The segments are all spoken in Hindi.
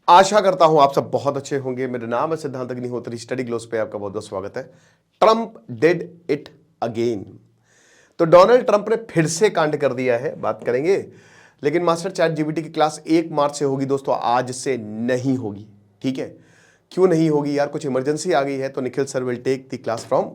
आशा करता हूं आप सब बहुत अच्छे होंगे। मेरा नाम है सिद्धांत अग्निहोत्री, स्टडी ग्लोस पे आपका बहुत बहुत स्वागत है। Trump did it again. तो डोनाल्ड ट्रंप ने फिर से कांड कर दिया है, बात करेंगे। लेकिन मास्टर चैट जीपीटी की क्लास 1 मार्च से होगी दोस्तों, आज से नहीं होगी। ठीक है, क्यों नहीं होगी यार? कुछ इमरजेंसी आ गई है, तो Nikhil sir will take the class from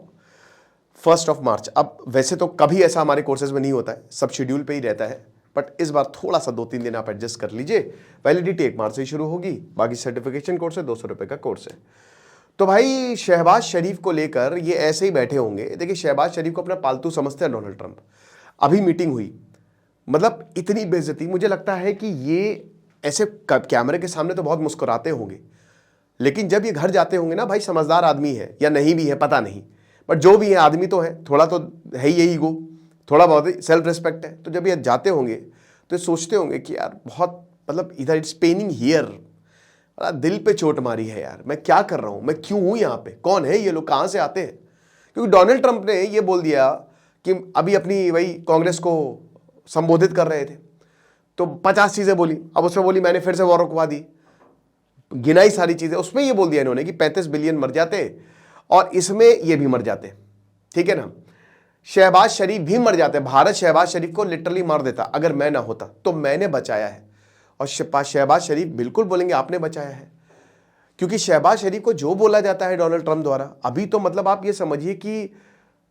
1 March. अब वैसे तो कभी ऐसा हमारे कोर्सेज में नहीं होता है, सब शेड्यूल पे ही रहता है, बट इस बार थोड़ा सा 2-3 दिन आप एडजस्ट कर लीजिए। वैलिडिटी 1 मार्च से शुरू होगी, बाकी सर्टिफिकेशन कोर्स है, 200 रुपए का कोर्स है। तो भाई शहबाज शरीफ को लेकर ये ऐसे ही बैठे होंगे। देखिए, शहबाज शरीफ को अपना पालतू समझते हैं डोनाल्ड ट्रंप। अभी मीटिंग हुई, मतलब इतनी बेइज्जती, मुझे लगता है कि ये ऐसे कैमरे के सामने तो बहुत मुस्कुराते होंगे, लेकिन जब ये घर जाते होंगे ना, भाई समझदार आदमी है या नहीं भी है पता नहीं, बट जो भी है आदमी तो है, थोड़ा तो है ही यही ईगो, थोड़ा बहुत सेल्फ रिस्पेक्ट है। तो जब ये जाते होंगे तो ये सोचते होंगे कि यार बहुत, मतलब इधर इट्स पेनिंग हियर, दिल पे चोट मारी है यार, मैं क्या कर रहा हूं, मैं क्यों हूं यहाँ पे, कौन है ये लोग, कहां से आते हैं? क्योंकि डोनाल्ड ट्रंप ने ये बोल दिया कि अभी अपनी वही कांग्रेस को संबोधित कर रहे थे, तो 50 चीजें बोली। अब उसमें बोली मैंने फिर से वॉर रुकवा दी, गिनाई सारी चीजें। उसमें ये बोल दिया इन्होंने कि 35 बिलियन मर जाते और इसमें ये भी मर जाते। ठीक है ना, शहबाज शरीफ भी मर जाते। भारत शहबाज शरीफ को लिटरली मार देता अगर मैं ना होता, तो मैंने बचाया है। और शहबाज शरीफ बिल्कुल बोलेंगे आपने बचाया है, क्योंकि शहबाज शरीफ को जो बोला जाता है डोनाल्ड ट्रंप द्वारा, अभी तो मतलब आप ये समझिए कि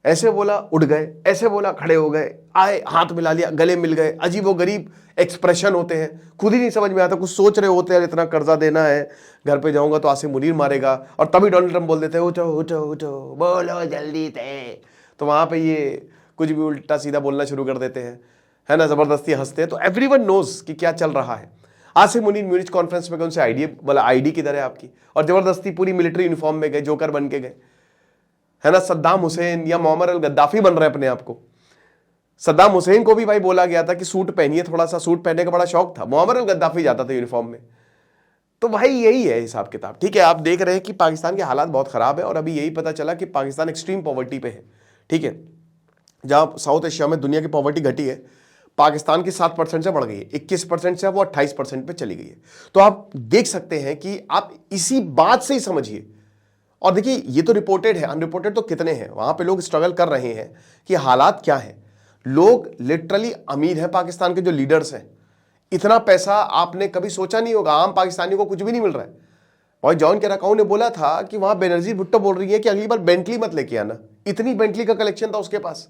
ऐसे बोला उड़ गए, ऐसे बोला खड़े हो गए, आए हाथ मिला लिया, गले मिल गए, अजीबो गरीब एक्सप्रेशन होते हैं, खुद ही नहीं समझ में आता, कुछ सोच रहे होते हैं इतना कर्जा देना है, घर पे जाऊंगा तो आसिम मुनीर मारेगा, और तभी डोनाल्ड ट्रंप बोल देते हैं उठो उठो उठो बोलो जल्दी थे। तो वहां पे ये कुछ भी उल्टा सीधा बोलना शुरू कर देते हैं, है ना, जबरदस्ती हंसते हैं। तो एवरीवन नोज कि क्या चल रहा है। आसिम मुनीर म्यूनिच कॉन्फ्रेंस में उनसे आईडी बोला, आईडी किधर है आपकी, और जबरदस्ती पूरी मिलिट्री यूनिफॉर्म में गए, जोकर बन के गए, है ना। सद्दाम हुसैन या मोहम्मद अल गद्दाफी बन रहे अपने आप को। सद्दाम हुसैन को भी भाई बोला गया था कि सूट पहनिए, थोड़ा सा सूट पहनने का बड़ा शौक था, मोहम्मद अल गद्दाफी जाता था यूनिफॉर्म में। तो भाई यही है हिसाब किताब। ठीक है, आप देख रहे हैं कि पाकिस्तान के हालात बहुत खराब है, और अभी यही पता चला कि पाकिस्तान एक्सट्रीम पॉवर्टी पे है। ठीक है, जहां साउथ एशिया में दुनिया की पॉवर्टी घटी है, पाकिस्तान की 7% से बढ़ गई है, 21% से वो 28% पे चली गई है। तो आप देख सकते हैं कि आप इसी बात से ही समझिए। और देखिए, ये तो रिपोर्टेड है, अनरिपोर्टेड तो कितने हैं, वहां पे लोग स्ट्रगल कर रहे हैं कि हालात क्या है। लोग लिटरली अमीर है, पाकिस्तान के जो लीडर्स हैं, इतना पैसा आपने कभी सोचा नहीं होगा। आम पाकिस्तानियों को कुछ भी नहीं मिल रहा है। और जॉन केराकाऊ ने बोला था कि वहां बेनजीर भुट्टो बोल रही है कि अगली बार बेंटली मत लेके आना, इतनी बेंटली का कलेक्शन था उसके पास।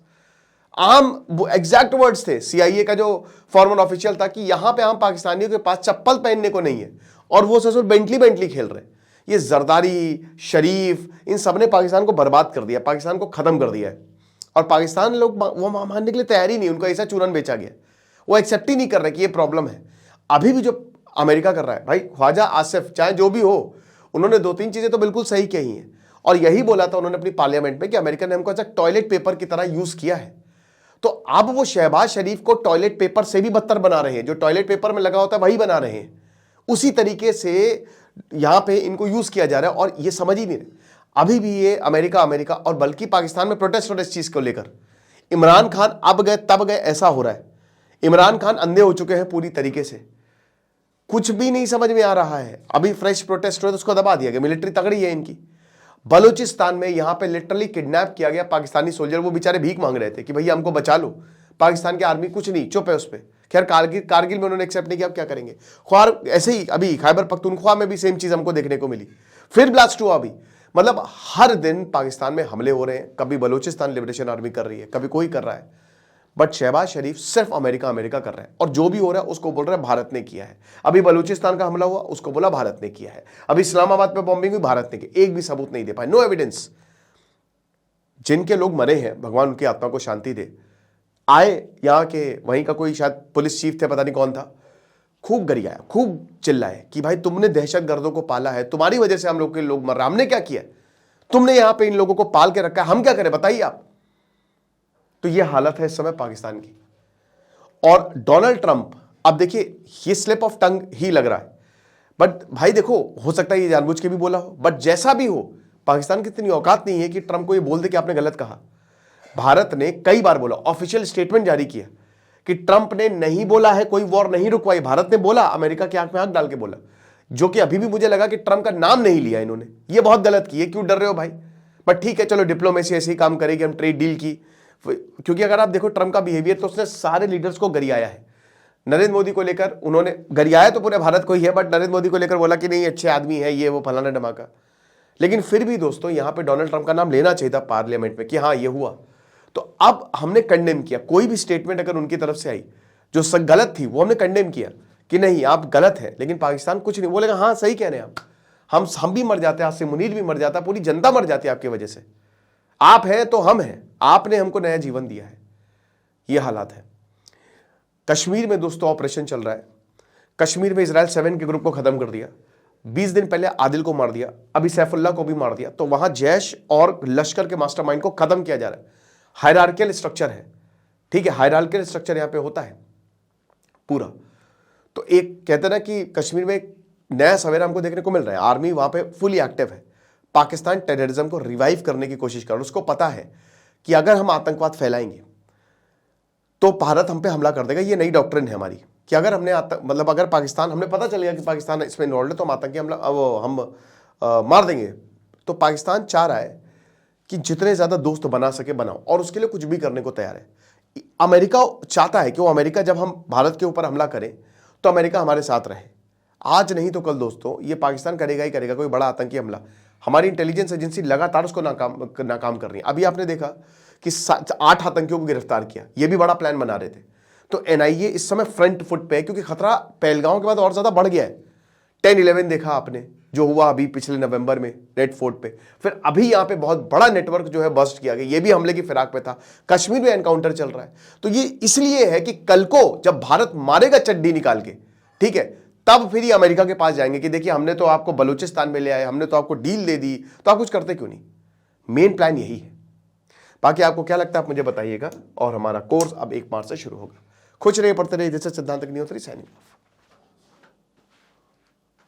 आम एग्जैक्ट वर्ड्स थे सीआईए का जो फॉर्मर ऑफिशियल था कि यहां पे आम पाकिस्तानियों के पास चप्पल पहनने को नहीं है, और वो ससुर बेंटली बेंटली खेल रहे हैं। ये जरदारी, शरीफ, इन सब ने पाकिस्तान को बर्बाद कर दिया, पाकिस्तान को खत्म कर दिया है। और पाकिस्तान लोग वो मानने के लिए तैयार ही नहीं, उनको ऐसा चूरन बेचा गया, वो एक्सेप्ट ही नहीं कर रहे कि ये प्रॉब्लम है। अभी भी जो अमेरिका कर रहा है, भाई ख्वाजा आसिफ चाहे जो भी हो, उन्होंने 2-3 चीजें तो बिल्कुल सही कही हैं, और यही बोला था उन्होंने अपनी पार्लियामेंट में कि अमेरिका ने हमको टॉयलेट पेपर की तरह यूज किया है। तो अब वो शहबाज शरीफ को टॉयलेट पेपर से भी बदतर बना रहे हैं, जो टॉयलेट पेपर में लगा होता है वही बना रहे हैं, उसी तरीके से यहां पे इनको यूज किया जा रहा है, और ये समझ ही नहीं रहे। अभी भी ये अमेरिका अमेरिका, और बल्कि पाकिस्तान में प्रोटेस्ट हो रहा है इस चीज को लेकर। इमरान खान अब गए तब गए ऐसा हो रहा है। इमरान खान अंधे हो चुके हैं पूरी तरीके से, कुछ भी नहीं समझ में आ रहा है। अभी फ्रेश प्रोटेस्ट हो तो उसको दबा दिया गया, मिलिट्री तगड़ी है इनकी। बलूचिस्तान में यहां पे लिटरली किडनैप किया गया पाकिस्तानी सोल्जर, वो बेचारे भीख मांग रहे थे कि भैया हमको बचा लो। पाकिस्तान की आर्मी कुछ नहीं, चुप है उस पर। खैर कारगिल में उन्होंने एक्सेप्ट नहीं किया, अब क्या करेंगे। ख्वार ऐसे ही अभी खैबर पख्तूनख्वा में भी सेम चीज हमको देखने को मिली, फिर ब्लास्ट हुआ अभी। मतलब हर दिन पाकिस्तान में हमले हो रहे हैं, कभी बलूचिस्तान लिबरेशन आर्मी कर रही है, कभी कोई कर रहा है, बट शहबाज शरीफ सिर्फ अमेरिका अमेरिका कर रहा है। और जो भी हो रहा है उसको बोल रहा है भारत ने किया है। अभी बलूचिस्तान का हमला हुआ, उसको बोला भारत ने किया है। अभी इस्लामाबाद पे बॉम्बिंग हुई, भारत ने किया। एक भी सबूत नहीं दे पाए, नो एविडेंस। जिनके लोग मरे हैं, भगवान उनकी आत्मा को शांति दे, आए यहाँ के, वहीं का कोई शायद पुलिस चीफ थे, पता नहीं कौन था, खूब गरियाया, खूब चिल्लाए कि भाई तुमने दहशतगर्दों को पाला है, तुम्हारी वजह से हम लोग के लोग मर रहे हैं, हमने क्या किया, तुमने यहां पे इन लोगों को पाल के रखा है, हम क्या करें बताइए आप। तो ये हालत है इस समय पाकिस्तान की। और डोनाल्ड ट्रंप, अब देखिए ये स्लिप ऑफ टंग ही लग रहा है, बट भाई देखो, हो सकता है ये जानबूझ के भी बोला हो, बट जैसा भी हो, पाकिस्तान की इतनी औकात नहीं है कि ट्रंप को ये बोल दे कि आपने गलत कहा। भारत ने कई बार बोला, ऑफिशियल स्टेटमेंट जारी किया कि ट्रंप ने नहीं बोला है कोई वॉर नहीं रुकवाई। भारत ने बोला, अमेरिका की आंख में आंख डाल के बोला। जो कि अभी भी मुझे लगा कि ट्रंप का नाम नहीं लिया इन्होंने, ये बहुत गलत की है। क्यों डर रहे हो भाई? बट ठीक है, चलो डिप्लोमेसी ऐसे ही काम करेगी, हम ट्रेड डील की, क्योंकि अगर आप देखो ट्रंप का बिहेवियर तो उसने सारे लीडर्स को गरियाया है। नरेंद्र मोदी को लेकर उन्होंने गरियाया तो पूरे भारत को ही है, बट नरेंद्र मोदी को लेकर बोला कि नहीं अच्छे आदमी है, ये वो फलाना धमाका। लेकिन फिर भी दोस्तों यहां पे डोनाल्ड ट्रंप का नाम लेना चाहिए था पार्लियामेंट में कि हाँ ये हुआ। तो अब हमने कंडेम किया, कोई भी स्टेटमेंट अगर उनकी तरफ से आई जो गलत थी वो हमने कंडेम किया कि नहीं आप गलत है, लेकिन पाकिस्तान कुछ नहीं बोलेगा। हाँ सही कह रहे हैं आप, हम भी मर जाते हैं, आज से मुनीर भी मर जाता, पूरी जनता मर जाती है आपकी वजह से। आप हैं तो हम हैं, आपने हमको नया जीवन दिया है, ये हालात है। कश्मीर में दोस्तों ऑपरेशन चल रहा है। कश्मीर में इजराइल 7 के ग्रुप को खत्म कर दिया, 20 दिन पहले आदिल को मार दिया, अभी सैफुल्लाह को भी मार दिया। तो वहां जैश और लश्कर के मास्टरमाइंड को खत्म किया जा रहा है। हायरार्कियल स्ट्रक्चर है, ठीक है, हायरार्कियल स्ट्रक्चर यहां पे होता है पूरा। तो एक कहते हैं ना कि कश्मीर में एक नया सवेरा हमको देखने को मिल रहा है। आर्मी वहां पे फुली एक्टिव है। पाकिस्तान टेररिज्म को रिवाइव करने की कोशिश कर रहा है। उसको पता है कि अगर हम आतंकवाद फैलाएंगे तो भारत हम पे हमला कर देगा। ये नई डॉक्ट्रिन है हमारी कि अगर हमने मतलब अगर पाकिस्तान, हमें पता चल गया कि पाकिस्तान इसमें इन्वॉल्व है तो हम आतंकी हमला हम मार देंगे। तो पाकिस्तान चाह रहा है कि जितने ज़्यादा दोस्त बना सके बनाओ, और उसके लिए कुछ भी करने को तैयार है। अमेरिका चाहता है कि वो अमेरिका जब हम भारत के ऊपर हमला करें तो अमेरिका हमारे साथ रहे। आज नहीं तो कल दोस्तों ये पाकिस्तान करेगा ही करेगा कोई बड़ा आतंकी हमला। हमारी इंटेलिजेंस एजेंसी लगातार उसको नाकाम कर रही है। अभी आपने देखा कि 8 आतंकियों को गिरफ्तार किया, ये भी बड़ा प्लान बना रहे थे। तो एनआईए इस समय फ्रंट फुट पे है, क्योंकि खतरा पहलगांव के बाद और ज्यादा बढ़ गया है। 10-11 देखा आपने जो हुआ अभी पिछले नवंबर में रेड फोर्ट पे, फिर अभी यहां पे बहुत बड़ा नेटवर्क जो है बस्ट किया गया, ये भी हमले की फिराक पे था। कश्मीर में एनकाउंटर चल रहा है। तो ये इसलिए है कि कल को जब भारत मारेगा चड्डी निकाल के, ठीक है, तब फिर ये अमेरिका के पास जाएंगे कि देखिए हमने तो आपको बलूचिस्तान में ले आए, हमने तो आपको डील दे दी, तो आप कुछ करते क्यों नहीं। मेन प्लान यही है। बाकी आपको क्या लगता है आप मुझे बताइएगा। और हमारा कोर्स अब 1 मार्च से शुरू होगा। खुश रहिए, पढ़ते रहिए। जैसे सिद्धांत नहीं होता साइनिंग ऑफ।